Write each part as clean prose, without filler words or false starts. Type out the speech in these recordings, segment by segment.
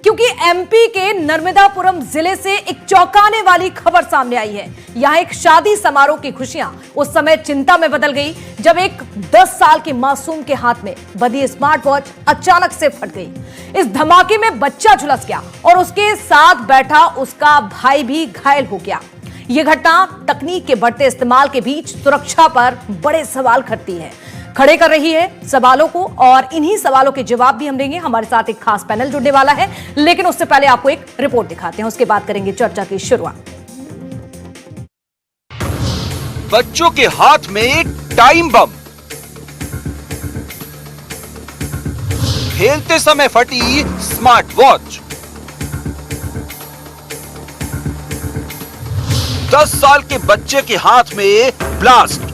क्योंकि एमपी के नर्मदापुरम जिले से एक चौंकाने वाली खबर सामने आई है। यहां एक शादी समारोह की खुशियां उस समय चिंता में बदल गई जब एक 10 साल के मासूम के हाथ में बंधी स्मार्ट वॉच अचानक से फट गई। इस धमाके में बच्चा झुलस गया और उसके साथ बैठा उसका भाई भी घायल हो गया। यह घटना तकनीक के बढ़ते इस्तेमाल के बीच सुरक्षा पर बड़े सवाल खड़े कर रही है सवालों को, और इन्हीं सवालों के जवाब भी हम देंगे। हमारे साथ एक खास पैनल जुड़ने वाला है, लेकिन उससे पहले आपको एक रिपोर्ट दिखाते हैं, उसके बाद करेंगे चर्चा की शुरुआत। बच्चों के हाथ में एक टाइम बम, खेलते समय फटी स्मार्ट वॉच, 10 साल के बच्चे के हाथ में ब्लास्ट।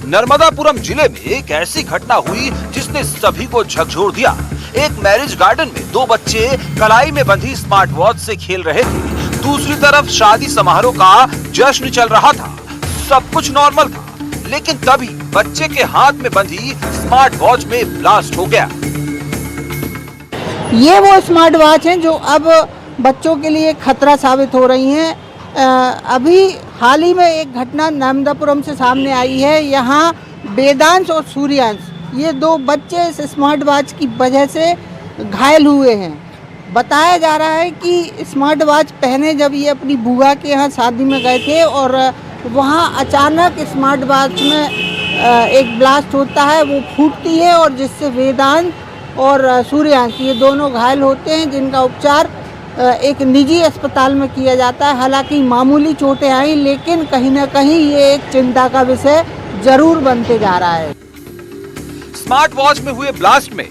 नर्मदापुरम जिले में एक ऐसी घटना हुई जिसने सभी को झकझोर दिया। एक मैरिज गार्डन में 2 बच्चे कलाई में बंधी स्मार्ट वॉच से खेल रहे थे। दूसरी तरफ शादी समारोह का जश्न चल रहा था। सब कुछ नॉर्मल था, लेकिन तभी बच्चे के हाथ में बंधी स्मार्ट वॉच में ब्लास्ट हो गया। ये वो स्मार्ट वॉच हैं जो अब बच्चों के लिए खतरा साबित हो रही हैं। अभी हाल ही में एक घटना नर्मदापुरम से सामने आई है। यहाँ वेदांश और सूर्यांश, ये 2 बच्चे इस स्मार्ट वॉच की वजह से घायल हुए हैं। बताया जा रहा है कि स्मार्ट वॉच पहने जब ये अपनी बुआ के यहाँ शादी में गए थे और वहाँ अचानक स्मार्ट वॉच में एक ब्लास्ट होता है, वो फूटती है और जिससे वेदांश और सूर्यांश ये दोनों घायल होते हैं, जिनका उपचार एक निजी अस्पताल में किया जाता है। हालांकि मामूली चोटें आई, लेकिन कहीं ना कहीं ये एक चिंता का विषय जरूर बनते जा रहा है। स्मार्ट वॉच में हुए ब्लास्ट में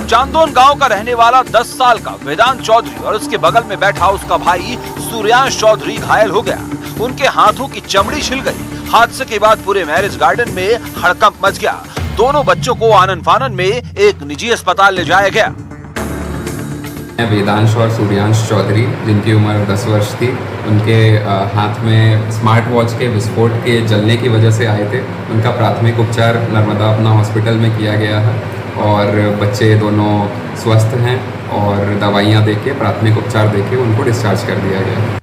चांदोन गांव का रहने वाला 10 साल का वेदांत चौधरी और उसके बगल में बैठा उसका भाई सूर्यांश चौधरी घायल हो गया। उनके हाथों की चमड़ी छिल गई। हादसे के बाद पूरे मैरिज गार्डन में हड़कंप मच गया। दोनों बच्चों को आनन फानन में एक निजी अस्पताल ले जाया गया। वेदांश और सूर्यांश चौधरी, जिनकी उम्र 10 वर्ष थी, उनके हाथ में स्मार्ट वॉच के विस्फोट के जलने की वजह से आए थे। उनका प्राथमिक उपचार नर्मदा अपना हॉस्पिटल में किया गया है और बच्चे दोनों स्वस्थ हैं और दवाइयाँ देके प्राथमिक उपचार देके उनको डिस्चार्ज कर दिया गया।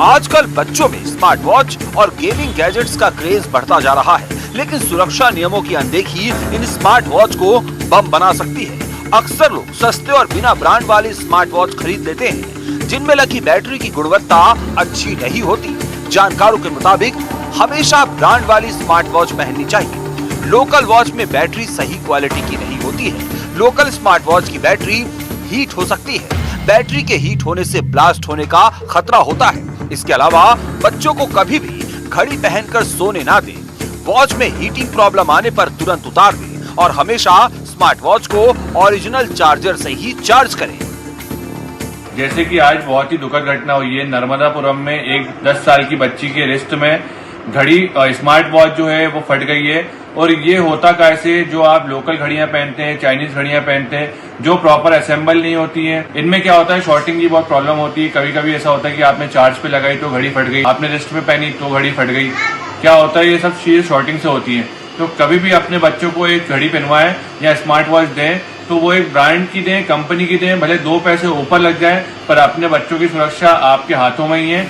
आजकल बच्चों में स्मार्ट वॉच और गेमिंग गैजेट्स का क्रेज बढ़ता जा रहा है, लेकिन सुरक्षा नियमों की अनदेखी इन स्मार्ट वॉच को बम बना सकती है। अक्सर लोग सस्ते और बिना ब्रांड वाली स्मार्ट वॉच खरीद लेते हैं, जिनमें लगी बैटरी की गुणवत्ता अच्छी नहीं होती। जानकारों के मुताबिक हमेशा ब्रांड वाली स्मार्ट वॉच पहननी चाहिए। लोकल वॉच में बैटरी सही क्वालिटी की नहीं होती है। लोकल स्मार्ट वॉच की बैटरी हीट हो सकती है। बैटरी के हीट होने से ब्लास्ट होने का खतरा होता है। इसके अलावा बच्चों को कभी भी घड़ी पहनकर सोने ना दें। वॉच में हीटिंग प्रॉब्लम आने पर तुरंत उतार दें और हमेशा स्मार्ट वॉच को ओरिजिनल चार्जर से ही चार्ज करें। जैसे कि आज बहुत ही दुखद घटना हुई है। नर्मदापुरम में एक 10 साल की बच्ची के रिस्ट में घड़ी स्मार्ट वॉच जो है वो फट गई है। और ये होता कैसे, जो आप लोकल घड़ियां पहनते हैं, चाइनीज घड़ियां पहनते हैं, जो प्रॉपर असेंबल नहीं होती हैं, इनमें क्या होता है, शॉर्टिंग की बहुत प्रॉब्लम होती है। कभी कभी ऐसा होता है कि आपने चार्ज पे लगाई तो घड़ी फट गई, आपने रिस्ट पे पहनी तो घड़ी फट गई। क्या होता है, ये सब चीजें शॉर्टिंग से होती है। तो कभी भी अपने बच्चों को एक घड़ी पहनवाएं या स्मार्ट वॉच दें तो वो एक ब्रांड की दें, कंपनी की दें, भले 2 पैसे ऊपर लग जाए, पर अपने बच्चों की सुरक्षा आपके हाथों में ही है।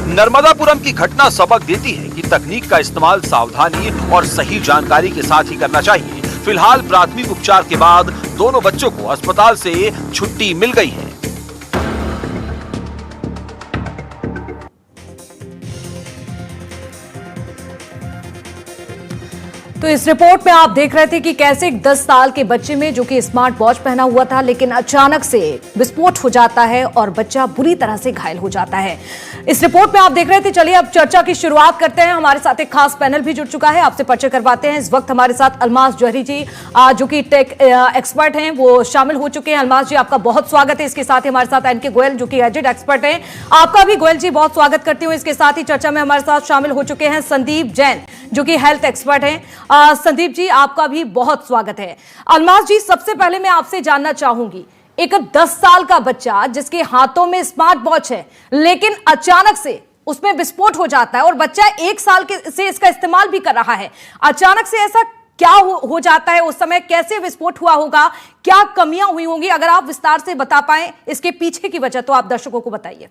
नर्मदापुरम की घटना सबक देती है कि तकनीक का इस्तेमाल सावधानी और सही जानकारी के साथ ही करना चाहिए। फिलहाल प्राथमिक उपचार के बाद दोनों बच्चों को अस्पताल से छुट्टी मिल गई है। तो इस रिपोर्ट में आप देख रहे थे कि कैसे एक 10 साल के बच्चे में, जो कि स्मार्ट वॉच पहना हुआ था, लेकिन अचानक से विस्फोट हो जाता है और बच्चा बुरी तरह से घायल हो जाता है। इस रिपोर्ट में आप देख रहे थे। चलिए अब चर्चा की शुरुआत करते हैं। हमारे साथ एक खास पैनल भी जुड़ चुका है, आपसे परिचय करवाते हैं। इस वक्त हमारे साथ अलमास जौहरी जी, जो कि टेक एक्सपर्ट हैं, वो शामिल हो चुके हैं। अलमास जी, आपका बहुत स्वागत है। इसके साथ ही हमारे साथ एनके गोयल, जो कि गैजेट एक्सपर्ट हैं, आपका भी गोयल जी बहुत स्वागत करती हूँ। इसके साथ ही चर्चा में हमारे साथ शामिल हो चुके हैं संदीप जैन, जो कि हेल्थ एक्सपर्ट हैं। संदीप जी, आपका भी बहुत स्वागत है। अलमास जी, सबसे पहले मैं आपसे जानना चाहूंगी, एक 10 साल का बच्चा जिसके हाथों में स्मार्ट वॉच है, लेकिन अचानक से उसमें विस्फोट हो जाता है और बच्चा 1 साल से इसका इस्तेमाल भी कर रहा है। अचानक से ऐसा क्या हो जाता है? उस समय कैसे विस्फोट हुआ होगा, क्या कमियां हुई होंगी? अगर आप विस्तार से बता पाएं इसके पीछे की वजह तो आप दर्शकों को बताइए।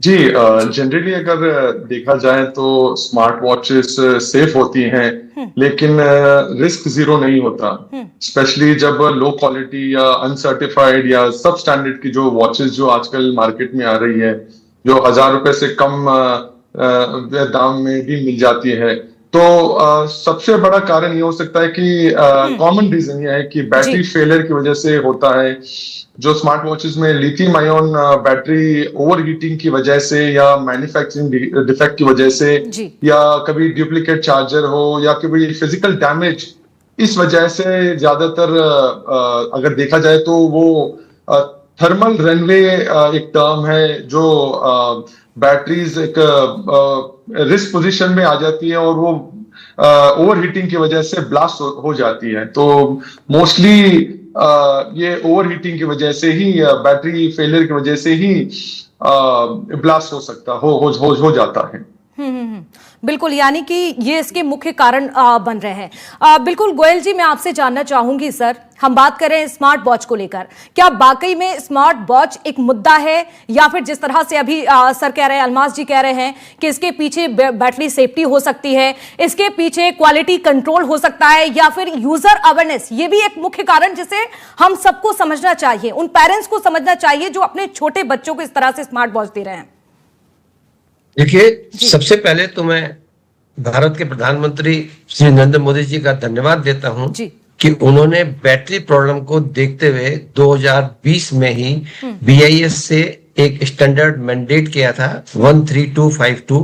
जी, जनरली अगर देखा जाए तो स्मार्ट वॉचेस सेफ होती हैं, लेकिन रिस्क जीरो नहीं होता। स्पेशली जब लो क्वालिटी या अनसर्टिफाइड या सब स्टैंडर्ड की जो वॉचेस जो आजकल मार्केट में आ रही है, जो 1000 रुपए से कम दाम में भी मिल जाती है, तो सबसे बड़ा कारण ये हो सकता है कि कॉमन रीजन ये है कि बैटरी फेलियर की वजह से होता है। जो स्मार्ट वॉचेस में lithium ion battery over heating की वजह से या मैन्युफैक्चरिंग डिफेक्ट की वजह से या कभी डुप्लीकेट चार्जर हो या कभी फिजिकल डैमेज, इस वजह से ज्यादातर अगर देखा जाए तो वो थर्मल रनवे एक टर्म है जो बैटरीज एक रिस्क पोजीशन में आ जाती है और वो ओवर हीटिंग की वजह से ब्लास्ट हो जाती है। तो मोस्टली ये ओवर हीटिंग की वजह से ही, बैटरी फेलियर की वजह से ही ब्लास्ट हो सकता हो जाता है। बिल्कुल, यानी कि ये इसके मुख्य कारण बन रहे हैं। बिल्कुल गोयल जी, मैं आपसे जानना चाहूंगी सर, हम बात कर रहे हैं स्मार्ट वॉच को लेकर, क्या वाकई में स्मार्ट वॉच एक मुद्दा है या फिर जिस तरह से अभी सर कह रहे हैं, अलमास जी कह रहे हैं कि इसके पीछे बैटरी सेफ्टी हो सकती है, इसके पीछे क्वालिटी कंट्रोल हो सकता है, या फिर यूजर अवेयरनेस, ये भी एक मुख्य कारण जिसे हम सबको समझना चाहिए, उन पेरेंट्स को समझना चाहिए जो अपने छोटे बच्चों को इस तरह से स्मार्ट वॉच दे रहे हैं? देखिए, सबसे पहले तो मैं भारत के प्रधानमंत्री श्री नरेंद्र मोदी जी का धन्यवाद देता हूं कि उन्होंने बैटरी प्रॉब्लम को देखते हुए 2020 में ही BIS से एक स्टैंडर्ड मैंडेट किया था 13252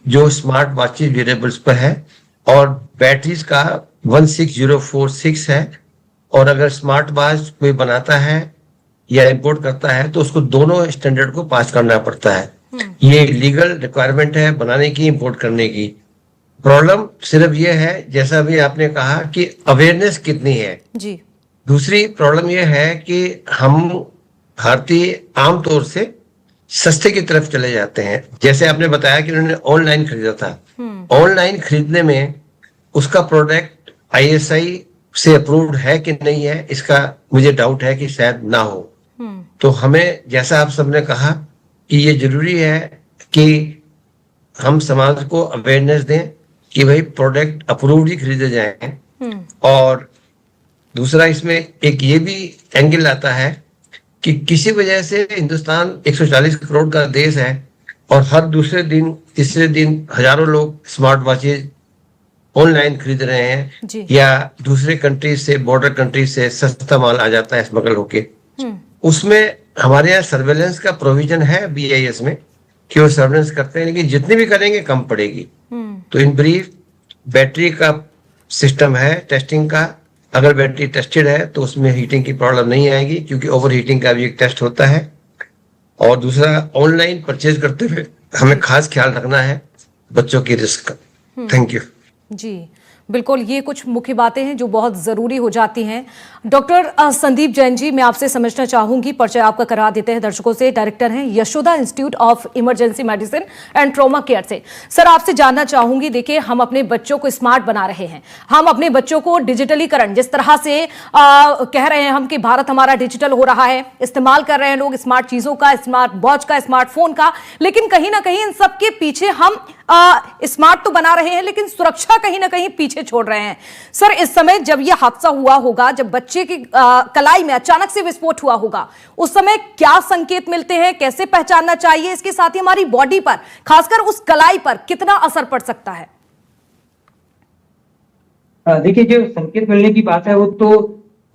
जो स्मार्ट वॉचेस वेरेबल्स पर है, और बैटरीज का 16046 है। और अगर स्मार्ट वॉच कोई बनाता है या इंपोर्ट करता है तो उसको दोनों स्टैंडर्ड को पास करना पड़ता है। ये लीगल रिक्वायरमेंट है बनाने की, इंपोर्ट करने की। प्रॉब्लम सिर्फ ये है, जैसा भी आपने कहा, कि अवेयरनेस कितनी है जी। दूसरी प्रॉब्लम ये है कि हम भारतीय आमतौर से सस्ते की तरफ चले जाते हैं। जैसे आपने बताया कि उन्होंने ऑनलाइन खरीदा था, ऑनलाइन खरीदने में उसका प्रोडक्ट ISI से अप्रूव्ड है कि नहीं है, इसका मुझे डाउट है कि शायद ना हो। तो हमें, जैसा आप सबने कहा, कि ये जरूरी है कि हम समाज को अवेयरनेस दें कि भाई प्रोडक्ट अप्रूव्ड ही खरीदे जाएं। और दूसरा इसमें एक ये भी एंगल आता है कि किसी वजह से हिंदुस्तान 140 करोड़ का देश है और हर दूसरे दिन तीसरे दिन हजारों लोग स्मार्ट वॉचेज ऑनलाइन खरीद रहे हैं, या दूसरे कंट्रीज से, बॉर्डर कंट्रीज से सस्ता माल आ जाता है स्मगल होके। उसमें हमारे यहाँ सर्वेलेंस का प्रोविजन है BIS में कि वो सर्वेलेंस करते हैं, लेकिन जितनी भी करेंगे कम पड़ेगी। तो इन ब्रीफ, बैटरी का सिस्टम है टेस्टिंग का, अगर बैटरी टेस्टेड है तो उसमें हीटिंग की प्रॉब्लम नहीं आएगी, क्योंकि ओवर हीटिंग का भी एक टेस्ट होता है। और दूसरा, ऑनलाइन परचेज करते हुए हमें खास ख्याल रखना है बच्चों की रिस्क का। थैंक यू जी। बिल्कुल, ये कुछ मुख्य बातें हैं जो बहुत जरूरी हो जाती हैं। डॉक्टर संदीप जैन जी, मैं आपसे समझना चाहूंगी, परिचय आपका करा देते हैं दर्शकों से। डायरेक्टर हैं Yashoda institute of emergency medicine and trauma care से। सर, आपसे जानना चाहूंगी, देखिए, हम अपने बच्चों को स्मार्ट बना रहे हैं, हम अपने बच्चों को डिजिटलीकरण, जिस तरह से कह रहे हैं हम कि भारत हमारा डिजिटल हो रहा है, इस्तेमाल कर रहे हैं लोग स्मार्ट चीजों का, स्मार्ट वॉच का, स्मार्टफोन का, लेकिन कहीं ना कहीं इन सबके पीछे हम स्मार्ट तो बना रहे हैं लेकिन सुरक्षा कहीं ना कहीं पीछे छोड़ रहे हैं। सर, इस समय जब यह हादसा हुआ होगा, जब बच्चे की कलाई में अचानक से विस्फोट हुआ होगा, उस समय क्या संकेत मिलते हैं, कैसे पहचानना चाहिए? इसके साथ ही हमारी बॉडी पर, खासकर उस कलाई पर कितना असर पड़ सकता है? देखिए, जो संकेत मिलने की बात है, वो तो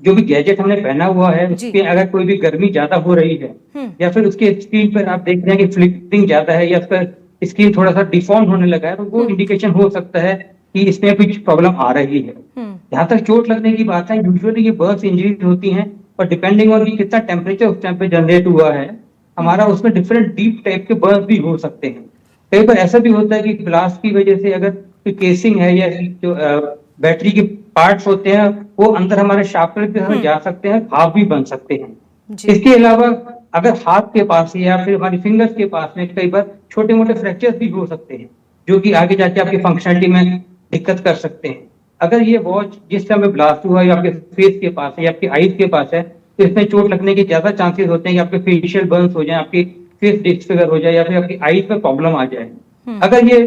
जो भी गैजेट हमने पहना हुआ है उसके अगर कोई भी गर्मी ज्यादा हो रही है या फिर उसके स्क्रीन पर आप देख रहे हैं कि फ्लिकरिंग ज्यादा है या फिर स्क्रीन थोड़ा सा डिफॉर्म होने लगा है, तो वो इंडिकेशन हो सकता है कि इसमें कुछ प्रॉब्लम आ रही है। जहां तक चोट लगने की बात है, यूजुअली ये बर्स्ट इंजरीज होती हैं और डिपेंडिंग ऑन कि कितना टेम्परेचर उस टाइम पे जनरेट हुआ है हमारा, उसमें डिफरेंट डीप टाइप के बर्स्ट भी हो सकते हैं। कई बार ऐसा भी होता है कि ब्लास्ट की वजह से अगर कोई केसिंग है या जो बैटरी के पार्ट्स होते हैं वो अंदर हमारे शाफ्ट की तरफ जा सकते हैं, घाव भी बन सकते हैं। इसके अलावा अगर हाथ के पास है या फिर हमारी फिंगर्स के पास में कई बार छोटे मोटे फ्रैक्चर्स भी हो सकते हैं, जो कि आगे जाके आपकी फंक्शनलिटी में दिक्कत कर सकते हैं। अगर ये वॉच जिस समय ब्लास्ट हुआ या आपके फेस के पास है या आपकी आईज के पास है, तो इसमें चोट लगने के ज्यादा चांसेस होते हैं कि आपके फेशियल बर्न्स हो जाए, आपकी फेस डिस्फिगर हो जाए या फिर आपकी आईज में प्रॉब्लम आ जाए। अगर ये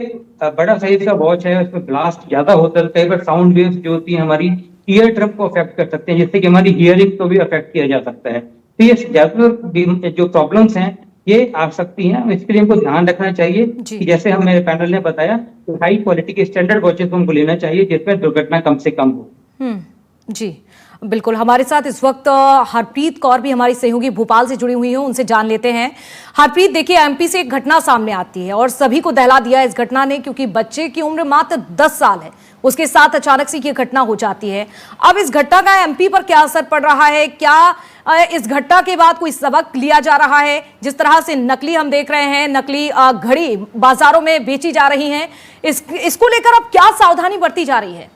बड़ा साइज का वॉच है, उसमें ब्लास्ट ज्यादा होता है, कई बार साउंड वेव्स जो होती है हमारी ईयर ड्रम को अफेक्ट कर सकते हैं, जिससे कि हमारी हियरिंग को भी अफेक्ट किया जा सकता है। तो ये ज्यादातर जो प्रॉब्लम्स हैं ये आ सकती हैं, इसके लिए हमको ध्यान रखना चाहिए कि जैसे हम मेरे पैनल ने बताया, हाई क्वालिटी के स्टैंडर्ड वॉचेस हमको लेना चाहिए जिसमें दुर्घटना कम से कम हो। जी बिल्कुल, हमारे साथ इस वक्त हरप्रीत कौर भी हमारी सहयोगी भोपाल से जुड़ी हुई हैं, उनसे जान लेते हैं। हरप्रीत, देखिए एमपी से एक घटना सामने आती है और सभी को दहला दिया इस घटना ने, क्योंकि बच्चे की उम्र मात्र 10 साल है, उसके साथ अचानक से ये घटना हो जाती है। अब इस घटना का एमपी पर क्या असर पड़ रहा है? क्या इस घटना के बाद कोई सबक लिया जा रहा है? जिस तरह से नकली हम देख रहे हैं, नकली घड़ी बाजारों में बेची जा रही हैं, इसको लेकर अब क्या सावधानी बरती जा रही है?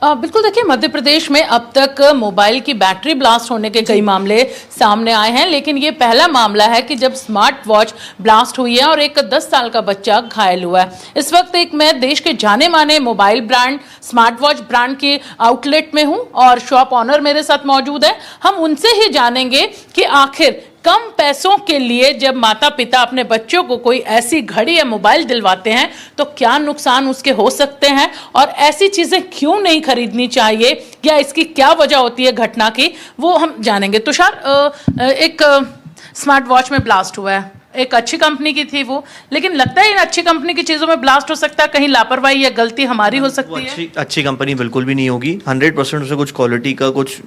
बिल्कुल, देखिए मध्य प्रदेश में अब तक मोबाइल की बैटरी ब्लास्ट होने के कई मामले सामने आए हैं, लेकिन ये पहला मामला है कि जब स्मार्ट वॉच ब्लास्ट हुई है और एक 10 साल का बच्चा घायल हुआ है। इस वक्त मैं देश के जाने माने mobile brand smart watch brand के आउटलेट में हूं और शॉप ऑनर मेरे साथ मौजूद है। हम उनसे ही जानेंगे कि आखिर कम पैसों के लिए जब माता पिता अपने बच्चों को कोई ऐसी घड़ी या मोबाइल दिलवाते हैं तो क्या नुकसान उसके हो सकते हैं और ऐसी चीजें क्यों नहीं खरीदनी चाहिए या इसकी क्या वजह होती है घटना की, वो हम जानेंगे। तुषार, एक स्मार्ट वॉच में ब्लास्ट हुआ है, एक अच्छी कंपनी की थी वो, लेकिन लगता है इन अच्छी कंपनी की चीजों में ब्लास्ट हो सकता है, कहीं लापरवाही या गलती हमारी हो सकती है। अच्छी कंपनी बिल्कुल भी नहीं होगी, 100% उससे कुछ क्वालिटी का कुछ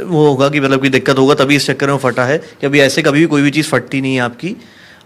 वो होगा कि मतलब की दिक्कत होगा, तभी इस चक्कर में फटा है। कि अभी ऐसे कभी भी कोई भी चीज़ फटती नहीं है आपकी।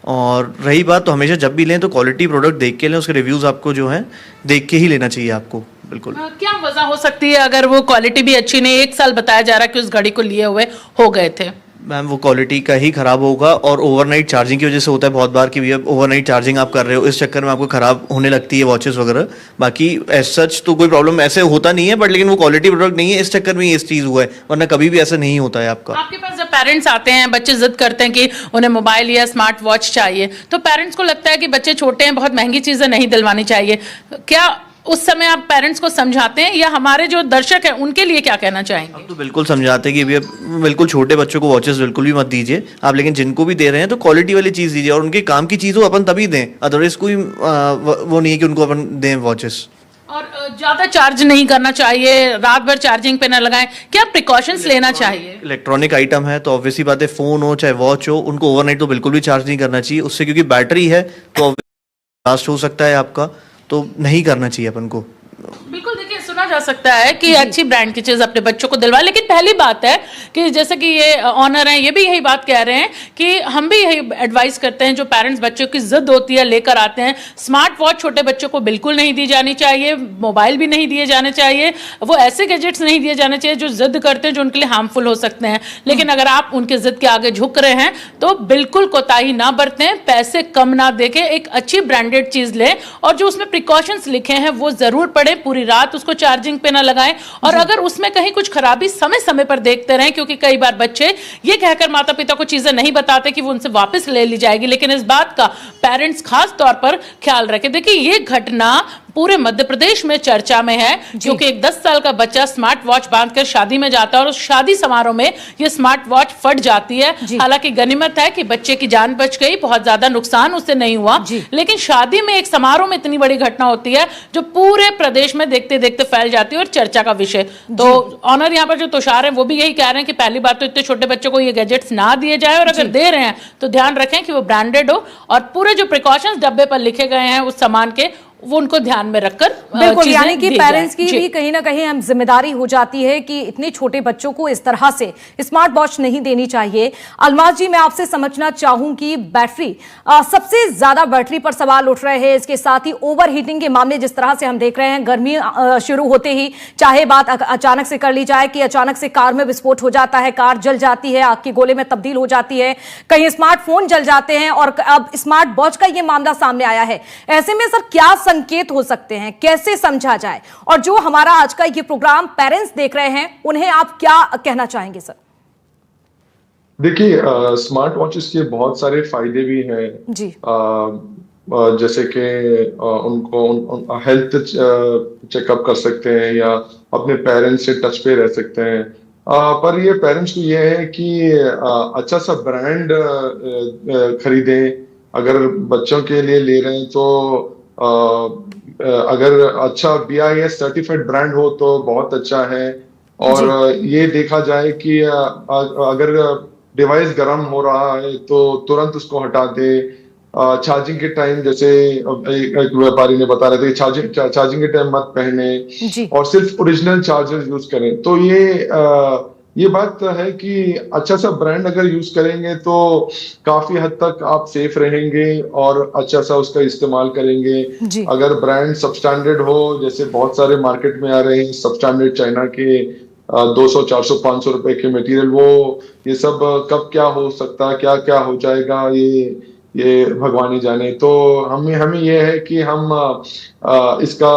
और रही बात, तो हमेशा जब भी लें तो क्वालिटी प्रोडक्ट देख के लें, उसके रिव्यूज़ आपको जो है देख के ही लेना चाहिए आपको। बिल्कुल। क्या वजह हो सकती है अगर वो क्वालिटी भी अच्छी नहीं? 1 साल बताया जा रहा है कि उस घड़ी को लिए हुए हो गए थे। मैम वो क्वालिटी का ही खराब होगा और ओवरनाइट चार्जिंग की वजह से होता है बहुत बार कि भैया ओवरनाइट चार्जिंग आप कर रहे हो, इस चक्कर में आपको खराब होने लगती है वॉचेस वगैरह। बाकी एज सच तो कोई प्रॉब्लम ऐसे होता नहीं है, बट लेकिन वो क्वालिटी प्रोडक्ट नहीं है, इस चक्कर में ये चीज़ हुआ है, वरना कभी भी ऐसा नहीं होता है आपका। आपके पास जब पेरेंट्स आते हैं, बच्चे जिद करते हैं कि उन्हें मोबाइल या स्मार्ट वॉच चाहिए, तो पेरेंट्स को लगता है कि बच्चे छोटे हैं, बहुत महंगी चीज़ें नहीं दिलवानी चाहिए। क्या उस समय आप पेरेंट्स को समझाते हैं या हमारे जो दर्शक हैं उनके लिए क्या कहना चाहेंगे? अब तो बिल्कुल समझाते हैं कि भैया बिल्कुल छोटे बच्चों को वॉचेस बिल्कुल भी मत दीजिए आप, लेकिन जिनको भी दे रहे हैं तो क्वालिटी वाली चीज़ दीजिए और उनके काम की चीज़ हो अपन तभी दें, अदरवाइज कोई वो नहीं है कि उनको अपन दें वॉचेस। और ज्यादा चार्ज नहीं करना चाहिए, रात भर चार्जिंग पे ना लगाएं, क्या प्रिकॉशंस लेना चाहिए? इलेक्ट्रॉनिक आइटम है तो ऑब्वियसली बात है, फोन हो चाहे वॉच हो, उनको ओवरनाइट तो बिल्कुल भी चार्ज नहीं करना चाहिए उससे, क्योंकि बैटरी है तो ब्लास्ट हो सकता है आपका, तो नहीं करना चाहिए अपन को। बिल्कुल, देखिए सुना जा सकता है कि अच्छी ब्रांड की चीज अपने बच्चों को दिलवाए, लेकिन पहली बात है कि जैसे कि ये ऑनर हैं, ये भी यही बात कह रहे हैं कि हम भी यही एडवाइस करते हैं, जो पेरेंट्स बच्चों की जिद होती है लेकर आते हैं, स्मार्ट वॉच छोटे बच्चों को बिल्कुल नहीं दी जानी चाहिए, मोबाइल भी नहीं दिए जाने चाहिए, वो ऐसे गैजेट्स नहीं दिए जाने चाहिए जो जिद करते हैं, जो उनके लिए हार्मफुल हो सकते हैं। लेकिन अगर आप उनके जिद के आगे झुक रहे हैं तो बिल्कुल कोताही ना बरतें, पैसे कम ना देके एक अच्छी ब्रांडेड चीज लें और जो उसमें प्रिकॉशंस लिखे हैं वो जरूर पढ़ें, पूरी रात उसको चार्जिंग पे ना लगाएं और अगर उसमें कहीं कुछ खराबी समय समय पर देखते रहें, क्योंकि कई बार बच्चे ये कहकर माता पिता को चीजें नहीं बताते कि वो उनसे वापस ले ली जाएगी, लेकिन इस बात का पेरेंट्स खास तौर पर ख्याल रखें। देखिए ये घटना पूरे मध्य प्रदेश में चर्चा में है, क्योंकि एक 10 साल का बच्चा स्मार्ट वॉच बांधकर शादी में जाता है और उस शादी समारोह में ये स्मार्ट वॉच फट जाती है। हालांकि गनीमत है कि बच्चे की जान बच गई, बहुत ज्यादा नुकसान उससे नहीं हुआ, लेकिन शादी में एक समारोह में इतनी बड़ी घटना होती है जो पूरे प्रदेश में देखते देखते फैल जाती है और चर्चा का विषय। तो ऑनर यहाँ पर जो तुषार है वो भी यही कह रहे हैं कि पहली बात तो इतने छोटे बच्चों को ये गैजेट्स ना दिए जाए और अगर दे रहे हैं तो ध्यान रखें कि वो ब्रांडेड हो और पूरे जो प्रिकॉशंस डब्बे पर लिखे गए हैं उस सामान के वो उनको ध्यान में रखकर बिल्कुल, यानी कि पेरेंट्स की भी कहीं ना कहीं हम जिम्मेदारी हो जाती है कि इतने छोटे बच्चों को इस तरह से स्मार्ट वॉच नहीं देनी चाहिए। अलमाज जी, मैं आपसे समझना चाहूंगी, बैटरी सबसे ज्यादा बैटरी पर सवाल उठ रहे हैं, इसके साथ ही ओवर हीटिंग के मामले जिस तरह से हम देख रहे हैं, गर्मी शुरू होते ही चाहे बात अचानक से कर ली जाए कि अचानक से कार में विस्फोट हो जाता है, कार जल जाती है, आग के गोले में तब्दील हो जाती है, कहीं स्मार्टफोन जल जाते हैं और अब स्मार्ट वॉच का ये मामला सामने आया है। ऐसे में सर क्या संकेत हो सकते हैं, कैसे समझा जाए? और जो हमारा आज का ये प्रोग्राम पेरेंट्स देख रहे हैं, उन्हें आप क्या कहना चाहेंगे सर? देखिए, स्मार्ट वॉचेस के बहुत सारे फायदे भी हैं जी। जैसे कि उनको हेल्थ चेकअप कर सकते हैं या अपने पेरेंट्स से टच पे रह सकते हैं। पर ये पेरेंट्स को ये है कि अच्छा सा ब्रांड खरीदें। अगर बच्चों के लिए ले रहे हैं तो अगर अच्छा BIS सर्टिफाइड ब्रांड हो तो बहुत अच्छा है। और ये देखा जाए कि अगर डिवाइस गर्म हो रहा है तो तुरंत उसको हटा दे। चार्जिंग के टाइम, जैसे एक व्यापारी ने बता रहे थे, चार्जिंग के टाइम मत पहने और सिर्फ ओरिजिनल चार्जर यूज करें। तो ये बात है कि अच्छा सा ब्रांड अगर यूज करेंगे तो काफी हद तक आप सेफ रहेंगे और अच्छा सा उसका इस्तेमाल करेंगे। अगर ब्रांड सबस्टैंडर्ड हो, जैसे बहुत सारे मार्केट में आ रहे हैं सबस्टैंडर्ड चाइना के 200, 400, 500 रुपए के मटेरियल, वो ये सब कब क्या हो सकता है, क्या क्या हो जाएगा, ये भगवान ही जाने। तो हमें ये है कि हम इसका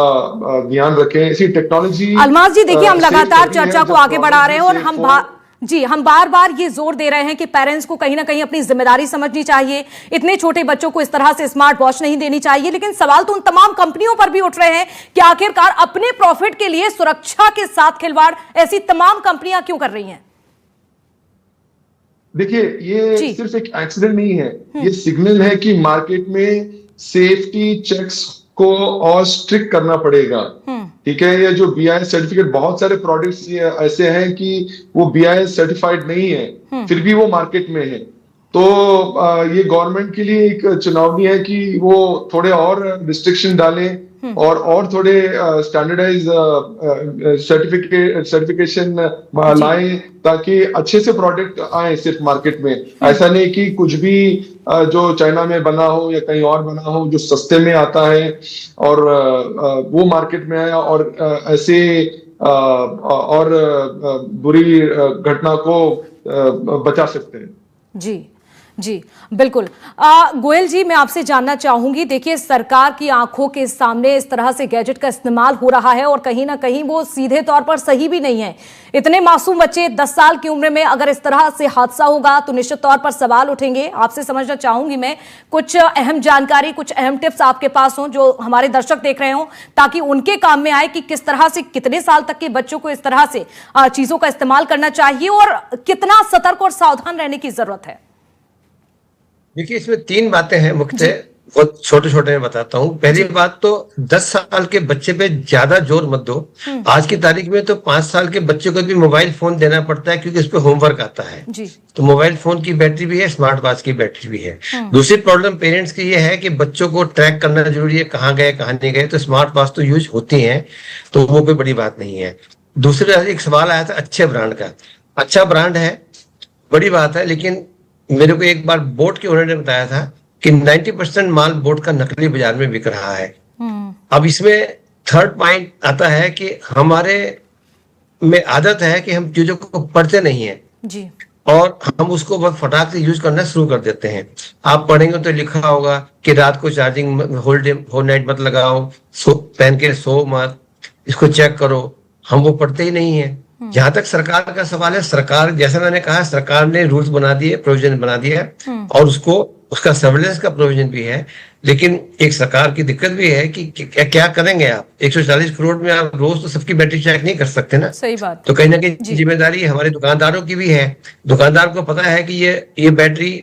ध्यान रखें। इसी टेक्नोलॉजी अलमास जी, देखिए हम लगातार चर्चा को आगे बढ़ा रहे हैं और हम बार बार ये जोर दे रहे हैं कि पेरेंट्स को कहीं ना कहीं अपनी जिम्मेदारी समझनी चाहिए। इतने छोटे बच्चों को इस तरह से स्मार्ट वॉच नहीं देनी चाहिए। लेकिन सवाल तो उन तमाम कंपनियों पर भी उठ रहे हैं कि आखिरकार अपने प्रॉफिट के लिए सुरक्षा के साथ खिलवाड़ ऐसी तमाम कंपनियां क्यों कर रही हैं? देखिए, ये सिर्फ एक एक्सीडेंट नहीं है, ये सिग्नल है कि मार्केट में सेफ्टी चेक्स को और स्ट्रिक्ट करना पड़ेगा। ठीक है, ये जो BIS सर्टिफिकेट, बहुत सारे प्रोडक्ट्स ऐसे हैं कि वो BIS सर्टिफाइड नहीं है, फिर भी वो मार्केट में है। तो ये गवर्नमेंट के लिए एक चुनौती है कि वो थोड़े और रिस्ट्रिक्शन डालें और थोड़े स्टैंडर्डाइज सर्टिफिकेशन लाएं ताकि अच्छे से प्रोडक्ट आए सिर्फ मार्केट में। ऐसा नहीं कि कुछ भी जो चाइना में बना हो या कहीं और बना हो जो सस्ते में आता है और वो मार्केट में आया और ऐसे और बुरी घटना को बचा सकते हैं। जी बिल्कुल। गोयल जी, मैं आपसे जानना चाहूंगी, देखिए सरकार की आंखों के सामने इस तरह से गैजेट का इस्तेमाल हो रहा है और कहीं ना कहीं वो सीधे तौर पर सही भी नहीं है। इतने मासूम बच्चे 10 साल की उम्र में अगर इस तरह से हादसा होगा तो निश्चित तौर पर सवाल उठेंगे। आपसे समझना चाहूंगी मैं, कुछ अहम जानकारी, कुछ अहम टिप्स आपके पास हों जो हमारे दर्शक देख रहे हों, ताकि उनके काम में आए कि किस तरह से कितने साल तक के बच्चों को इस तरह से चीजों का इस्तेमाल करना चाहिए और कितना सतर्क और सावधान रहने की जरूरत है। देखिए, इसमें 3 बातें हैं मुख्यतः, बहुत छोटे छोटे में बताता हूँ। पहली बात तो 10 साल के बच्चे पे ज्यादा जोर मत दो। आज की तारीख में तो 5 साल के बच्चे को भी मोबाइल फोन देना पड़ता है क्योंकि उस पर होमवर्क आता है। तो मोबाइल फोन की बैटरी भी है, स्मार्ट वॉच की बैटरी भी है। दूसरी प्रॉब्लम पेरेंट्स की ये है कि बच्चों को ट्रैक करना जरूरी है, कहाँ गए कहाँ नहीं गए। तो स्मार्ट वॉच तो यूज होती है, तो वो कोई बड़ी बात नहीं है। दूसरा एक सवाल आया था अच्छे ब्रांड का। अच्छा ब्रांड है, बड़ी बात है, लेकिन मेरे को एक बार बोट के ओनर ने बताया था कि 90% माल बोट का नकली बाजार में बिक रहा है। अब इसमें थर्ड पॉइंट आता है कि हमारे में आदत है कि हम चीजों को पढ़ते नहीं है जी, और हम उसको बहुत फटाक से यूज करना शुरू कर देते हैं। आप पढ़ेंगे तो लिखा होगा कि रात को चार्जिंग होल नाइट मत लगाओ, पहन के सो मत, इसको चेक करो। हम वो पढ़ते ही नहीं है। जहां तक सरकार का सवाल है, सरकार, जैसा मैंने कहा, सरकार ने रूल्स बना दिए, प्रोविजन बना दिया है और उसका सर्वेलेंस का प्रोविजन भी है। लेकिन एक सरकार की दिक्कत भी है कि क्या करेंगे आप? 140 करोड़ में आप रोज तो सबकी बैटरी चेक नहीं कर सकते ना। सही बात। तो कहीं ना कहीं जिम्मेदारी हमारे दुकानदारों की भी है। दुकानदार को पता है कि ये बैटरी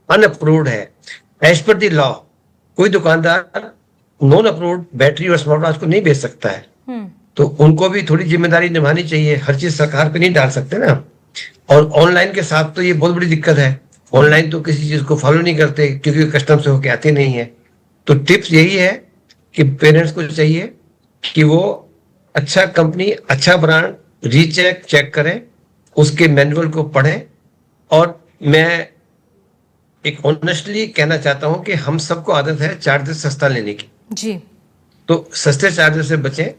अनअप्रूव्ड है एज पर द लॉ। कोई दुकानदार नॉन अप्रूव्ड बैटरी और स्मार्ट वॉच को नहीं बेच सकता है। तो उनको भी थोड़ी जिम्मेदारी निभानी चाहिए। हर चीज सरकार पे नहीं डाल सकते ना। और ऑनलाइन के साथ तो ये बहुत बड़ी दिक्कत है। ऑनलाइन तो किसी चीज को फॉलो नहीं करते क्योंकि कस्टम से होके आती नहीं है। तो टिप्स यही है कि पेरेंट्स को चाहिए कि वो अच्छा कंपनी, अच्छा ब्रांड चेक करें, उसके मैनुअल को पढ़ें। और मैं एक ऑनेस्टली कहना चाहता हूं कि हम सबको आदत है चार्जर सस्ता लेने की जी, तो सस्ते चार्जर से बचें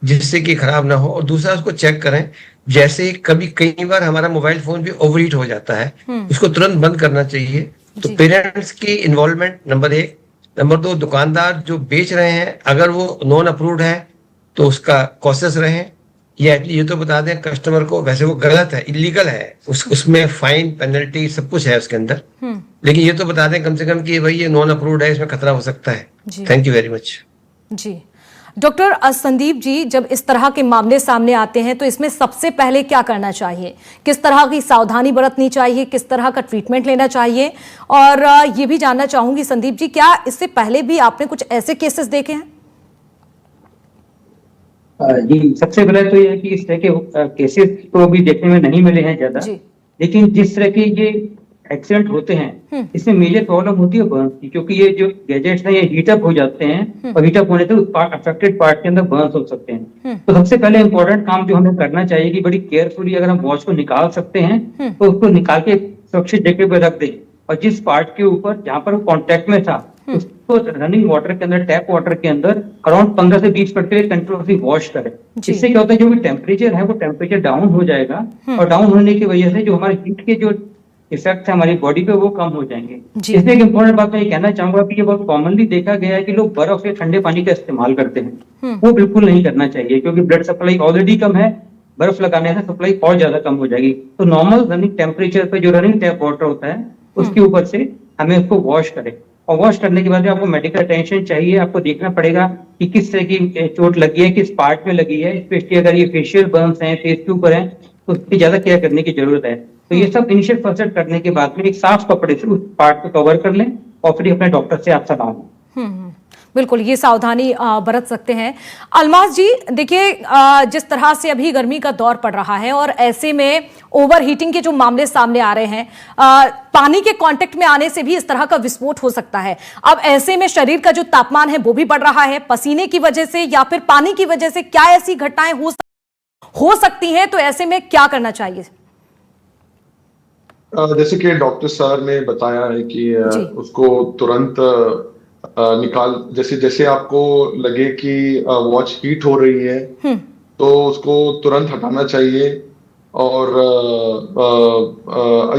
जिससे कि खराब ना हो। और दूसरा, उसको चेक करें। जैसे कई बार हमारा मोबाइल फोन भी ओवर हीट हो जाता है, उसको तुरंत बंद करना चाहिए। तो पेरेंट्स की इन्वॉल्वमेंट नंबर 1, नंबर 2, दुकानदार जो बेच रहे हैं अगर वो नॉन अप्रूव्ड है तो उसका कॉशियस रहें। ये तो बता दें कस्टमर को, वैसे वो गलत है, इलीगल है, उसमें फाइन पेनल्टी सब कुछ है उसके अंदर, लेकिन ये तो बता दें कम से कम कि भाई ये नॉन अप्रूव्ड है, इसमें खतरा हो सकता है। Thank you very much. जी डॉक्टर संदीप जी, जब इस तरह के मामले सामने आते हैं तो इसमें सबसे पहले क्या करना चाहिए, किस तरह की सावधानी बरतनी चाहिए, किस तरह का ट्रीटमेंट लेना चाहिए? और ये भी जानना चाहूंगी संदीप जी, क्या इससे पहले भी आपने कुछ ऐसे केसेस देखे हैं? जी, सबसे पहले तो ये है कि इस तरह के केसेस तो अभी देखने में नहीं मिले हैं ज्यादा, लेकिन जिस तरह के ये एक्सीडेंट होते हैं इसमें मेजर प्रॉब्लम होती है बर्न्स की, क्योंकि ये जो गैजेट्स हैं ये हीटअप हो जाते हैं और हीटअप होने से अफेक्टेड पार्ट के अंदर बर्न्स हो सकते हैं। तो सबसे पहले इंपॉर्टेंट काम जो हमें करना चाहिए कि बड़ी केयरफुली अगर हम वॉच को निकाल सकते हैं तो उसको निकाल के सुरक्षित जगह पे रख दें, और जिस पार्ट के ऊपर जहाँ पर कॉन्टेक्ट में था उसको रनिंग वाटर के अंदर, टैप वाटर के अंदर अराउंड 15 से 20 मिनट के लिए कंटिन्यूअसली वॉश करें। इससे क्या होता है, जो भी टेम्परेचर है वो टेम्परेचर डाउन हो जाएगा, और डाउन होने की वजह से जो हमारे हीट के जो इफेक्ट है हमारी बॉडी पे वो कम हो जाएंगे। इसलिए एक इम्पोर्टेंट बात मैं ये कहना चाहूंगा कि ये बहुत कॉमनली देखा गया है कि लोग बर्फ या ठंडे पानी का इस्तेमाल करते हैं, वो बिल्कुल नहीं करना चाहिए, क्योंकि ब्लड सप्लाई ऑलरेडी कम है, बर्फ लगाने से सप्लाई और ज्यादा कम हो जाएगी। तो नॉर्मल रनिंग टेम्परेचर पे जो रनिंग टैप वाटर होता है उसके ऊपर से हमें उसको वॉश करें, और वॉश करने के बाद आपको मेडिकल अटेंशन चाहिए, आपको देखना पड़ेगा कि किस तरह की चोट लगी है, किस पार्ट में लगी है, स्पेशली अगर ये फेशियल बर्न्स हैं, फेस के ऊपर हैं, तो उसकी ज्यादा केयर करने की जरूरत है। तो ये सब इनिशियल फर्स्ट एड करने के बाद में एक साफ कपड़े से उस पार्ट को कवर कर लें और फिर अपने डॉक्टर से आप सलाह लें। बिल्कुल, ये सावधानी बरत सकते हैं। अलमास जी, देखिए जिस तरह से अभी गर्मी का दौर पड़ रहा है और ऐसे में ओवर हीटिंग के जो मामले सामने आ रहे हैं, पानी के कांटेक्ट में आने से भी इस तरह का विस्फोट हो सकता है। अब ऐसे में शरीर का जो तापमान है वो भी बढ़ रहा है, पसीने की वजह से या फिर पानी की वजह से क्या ऐसी घटनाएं हो सकती हैं? तो ऐसे में क्या करना चाहिए? जैसे कि डॉक्टर सर ने बताया है कि उसको तुरंत निकाल, जैसे जैसे आपको लगे कि वॉच हीट हो रही है तो उसको तुरंत हटाना चाहिए। और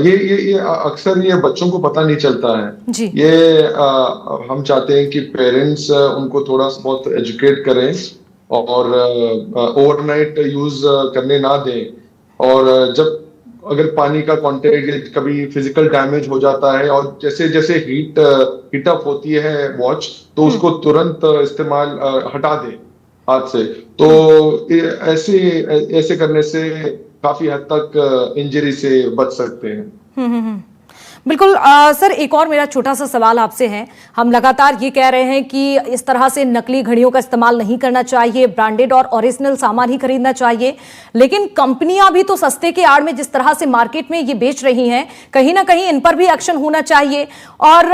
ये अक्सर ये बच्चों को पता नहीं चलता है जी। ये हम चाहते हैं कि पेरेंट्स उनको थोड़ा बहुत एजुकेट करें और ओवरनाइट यूज करने ना दें, और जब अगर पानी का कांटेक्ट कभी फिजिकल डैमेज हो जाता है और जैसे जैसे हीट अप होती है वॉच, तो उसको तुरंत इस्तेमाल हटा दें हाथ से। तो ऐसे करने से काफी हद तक इंजरी से बच सकते हैं। बिल्कुल सर, एक और मेरा छोटा सा सवाल आपसे है। हम लगातार ये कह रहे हैं कि इस तरह से नकली घड़ियों का इस्तेमाल नहीं करना चाहिए, ब्रांडेड और ओरिजिनल सामान ही खरीदना चाहिए, लेकिन कंपनियां भी तो सस्ते के आड़ में जिस तरह से मार्केट में ये बेच रही हैं, कहीं ना कहीं इन पर भी एक्शन होना चाहिए। और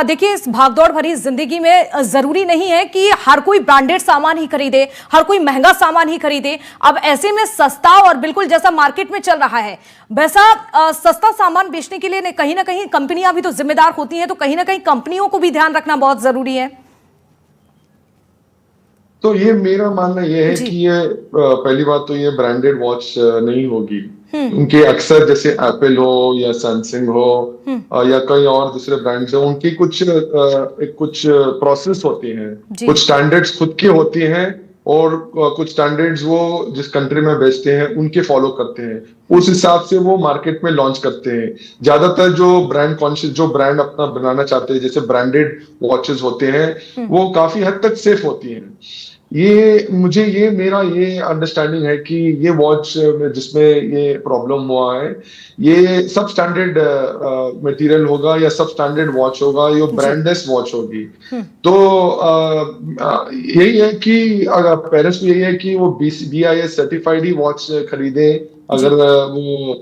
देखिए, इस भागदौड़ भरी जिंदगी में जरूरी नहीं है कि हर कोई ब्रांडेड सामान ही खरीदे, हर कोई महंगा सामान ही खरीदे। अब ऐसे में सस्ता और बिल्कुल जैसा मार्केट में चल रहा है वैसा सस्ता सामान बेचने के लिए कहीं ना कहीं कंपनियां भी तो जिम्मेदार होती हैं, तो कहीं ना कहीं कंपनियों को भी ध्यान रखना बहुत जरूरी है। तो ये मेरा मानना ये है कि ये पहली बात तो ये ब्रांडेड वॉच नहीं होगी। उनके अक्सर जैसे एप्पल हो या सैमसंग हो या कई और दूसरे ब्रांड्स हो, उनकी कुछ प्रोसेस होती हैं, कुछ स्टैंडर्ड्स खुद के होती हैं और कुछ स्टैंडर्ड्स वो जिस कंट्री में बेचते हैं उनके फॉलो करते हैं, उस हिसाब से वो मार्केट में लॉन्च करते हैं। ज्यादातर जो ब्रांड कॉन्शियस, जो ब्रांड अपना बनाना चाहते हैं, जैसे ब्रांडेड वॉचेस होते हैं, वो काफी हद तक सेफ होती हैं। मेरा ये अंडरस्टैंडिंग है कि ये वॉच जिसमें ये प्रॉब्लम हुआ है, ये सब स्टैंडर्ड मटेरियल होगा या सब स्टैंडर्ड वॉच होगा, ये ब्रांडलेस वॉच होगी। तो यही है कि अगर पेरेंट्स को यही है कि वो BIS सर्टिफाइड ही वॉच खरीदे, अगर वो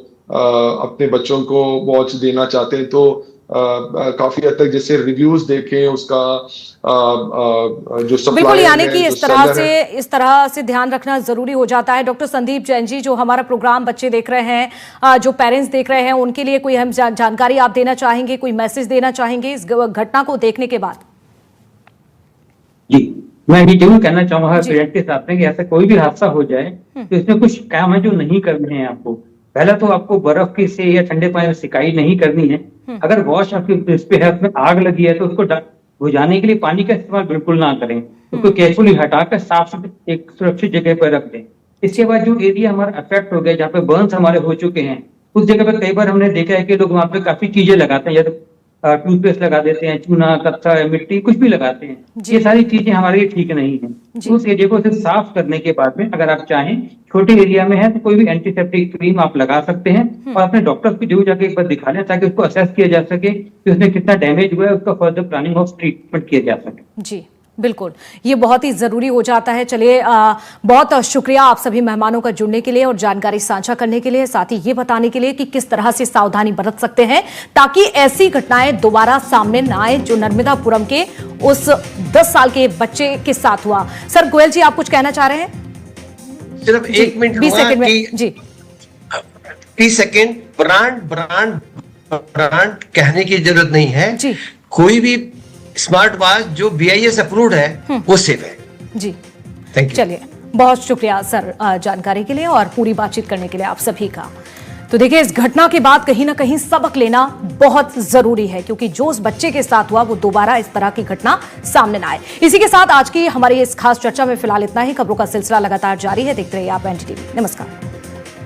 अपने बच्चों को वॉच देना चाहते हैं तो काफी हद तक जैसे रिव्यूज देखें उसका जो सप्लायर, बिल्कुल, यानी कि इस तरह से ध्यान रखना जरूरी हो जाता है। डॉक्टर संदीप जैन जी, जो हमारा प्रोग्राम बच्चे देख रहे हैं, जो पेरेंट्स देख रहे हैं, उनके लिए कोई हम जानकारी आप देना चाहेंगे, कोई मैसेज देना चाहेंगे इस घटना को देखने के बाद? जी, मैं ये जरूर कहना चाहूंगा पेरेंट्स के साथ में कि ऐसा कोई भी हादसा हो जाए तो इसमें कुछ काम है जो नहीं करने हैं आपको। पहला तो आपको बर्फ की से या ठंडे पानी में सिकाई नहीं करनी है। अगर वॉश आपकी इस पे है, उसमें आग लगी है तो उसको बुझाने के लिए पानी का इस्तेमाल बिल्कुल ना करें, उसको केयरफुली हटाकर साफ एक सुरक्षित जगह पर रख दें। इसके बाद जो एरिया हमारा अफेक्ट हो गया, जहाँ पे बर्न्स हमारे हो चुके हैं, उस जगह पे कई बार हमने देखा है कि लोग वहाँ पे काफी चीजें लगाते हैं, या तो टूथपेस्ट लगा देते हैं, चूना, कत्था, मिट्टी, कुछ भी लगाते हैं। ये सारी चीजें हमारे लिए ठीक नहीं है। उस एरिया को सिर्फ साफ करने के बाद में अगर आप चाहें, छोटे एरिया में है तो कोई भी एंटीसेप्टिक क्रीम आप लगा सकते हैं और अपने डॉक्टर को जरूर जाके एक बार दिखा लें, ताकि उसको असेस किया जा सके कि उसमें कितना डैमेज हुआ है, उसका फर्दर प्लानिंग ऑफ ट्रीटमेंट किया जा सके। जी बिल्कुल, ये बहुत ही जरूरी हो जाता है। चलिए, बहुत शुक्रिया आप सभी मेहमानों का जुड़ने के लिए और जानकारी साझा करने के लिए, साथ ही ये बताने के लिए कि किस तरह से सावधानी बरत सकते हैं ताकि ऐसी घटनाएं दोबारा सामने न आए जो नर्मदापुरम के उस 10 साल के बच्चे के साथ हुआ। सर गोयल जी, आप कुछ कहना चाह रहे हैं? सिर्फ 1 मिनट 20 सेकंड में जी। 30 सेकंड। ब्रांड कहने की जरूरत नहीं है जी। कोई भी स्मार्ट वॉच जो BIS अप्रूव्ड है वो सेफ है जी। Thank you. चलिए, बहुत शुक्रिया सर जानकारी के लिए और पूरी बातचीत करने के लिए आप सभी का। तो देखिए, इस घटना के बाद कहीं ना कहीं सबक लेना बहुत जरूरी है, क्योंकि जो उस बच्चे के साथ हुआ वो दोबारा इस तरह की घटना सामने ना आए। इसी के साथ आज की हमारी इस खास चर्चा में फिलहाल इतना ही। खबरों का सिलसिला लगातार जारी है, देखते रहिए आप NDTV। नमस्कार।